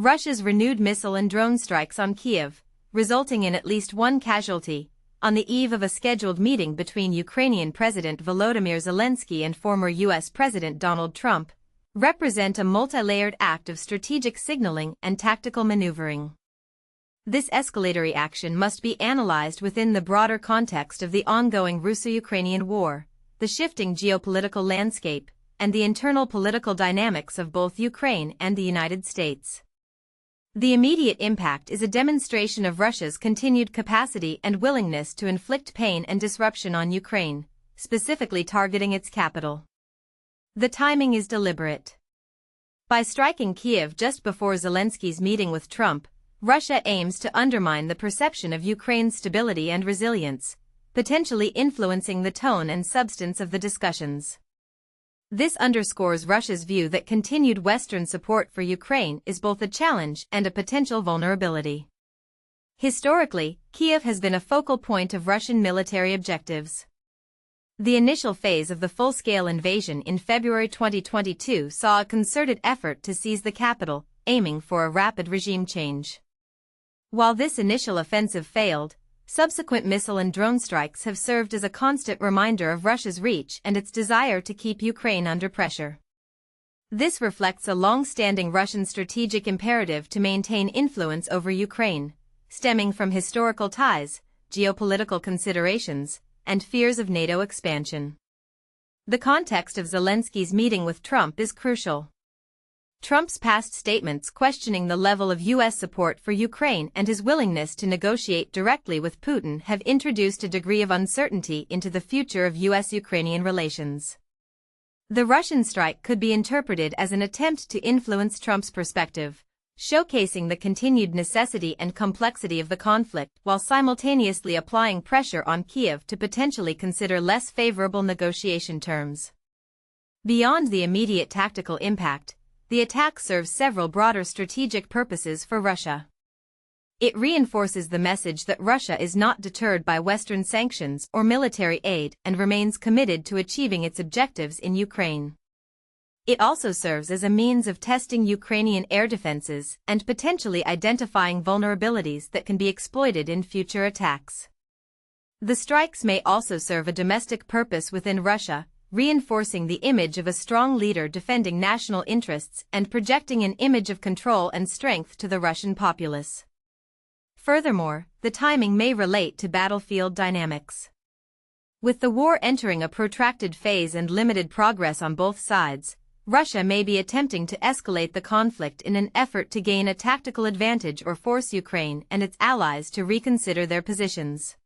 Russia's renewed missile and drone strikes on Kyiv, resulting in at least one casualty, on the eve of a scheduled meeting between Ukrainian President Volodymyr Zelenskyy and former U.S. President Donald Trump, represent a multi-layered act of strategic signaling and tactical maneuvering. This escalatory action must be analyzed within the broader context of the ongoing Russo-Ukrainian war, the shifting geopolitical landscape, and the internal political dynamics of both Ukraine and the United States. The immediate impact is a demonstration of Russia's continued capacity and willingness to inflict pain and disruption on Ukraine, specifically targeting its capital. The timing is deliberate. By striking Kyiv just before Zelensky's meeting with Trump, Russia aims to undermine the perception of Ukraine's stability and resilience, potentially influencing the tone and substance of the discussions. This underscores Russia's view that continued Western support for Ukraine is both a challenge and a potential vulnerability. Historically, Kyiv has been a focal point of Russian military objectives. The initial phase of the full-scale invasion in February 2022 saw a concerted effort to seize the capital, aiming for a rapid regime change. While this initial offensive failed, subsequent missile and drone strikes have served as a constant reminder of Russia's reach and its desire to keep Ukraine under pressure. This reflects a long-standing Russian strategic imperative to maintain influence over Ukraine, stemming from historical ties, geopolitical considerations, and fears of NATO expansion. The context of Zelensky's meeting with Trump is crucial. Trump's past statements questioning the level of U.S. support for Ukraine and his willingness to negotiate directly with Putin have introduced a degree of uncertainty into the future of U.S.-Ukrainian relations. The Russian strike could be interpreted as an attempt to influence Trump's perspective, showcasing the continued necessity and complexity of the conflict while simultaneously applying pressure on Kyiv to potentially consider less favorable negotiation terms. Beyond the immediate tactical impact, the attack serves several broader strategic purposes for Russia. It reinforces the message that Russia is not deterred by Western sanctions or military aid and remains committed to achieving its objectives in Ukraine. It also serves as a means of testing Ukrainian air defenses and potentially identifying vulnerabilities that can be exploited in future attacks. The strikes may also serve a domestic purpose within Russia, reinforcing the image of a strong leader defending national interests and projecting an image of control and strength to the Russian populace. Furthermore, the timing may relate to battlefield dynamics. With the war entering a protracted phase and limited progress on both sides, Russia may be attempting to escalate the conflict in an effort to gain a tactical advantage or force Ukraine and its allies to reconsider their positions.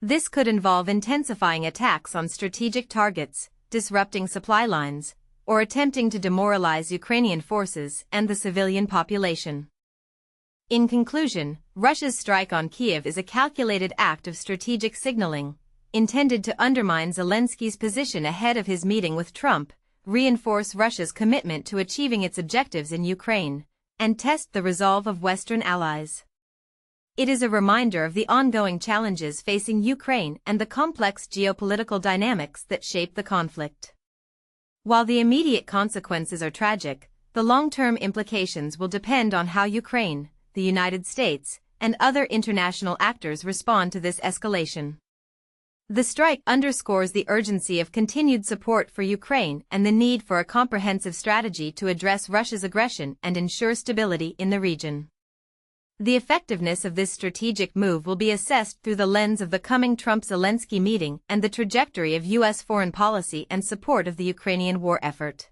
This could involve intensifying attacks on strategic targets, disrupting supply lines, or attempting to demoralize Ukrainian forces and the civilian population. In conclusion, Russia's strike on Kyiv is a calculated act of strategic signaling, intended to undermine Zelensky's position ahead of his meeting with Trump, reinforce Russia's commitment to achieving its objectives in Ukraine, and test the resolve of Western allies. It is a reminder of the ongoing challenges facing Ukraine and the complex geopolitical dynamics that shape the conflict. While the immediate consequences are tragic, the long-term implications will depend on how Ukraine, the United States, and other international actors respond to this escalation. The strike underscores the urgency of continued support for Ukraine and the need for a comprehensive strategy to address Russia's aggression and ensure stability in the region. The effectiveness of this strategic move will be assessed through the lens of the coming Trump-Zelensky meeting and the trajectory of U.S. foreign policy and support of the Ukrainian war effort.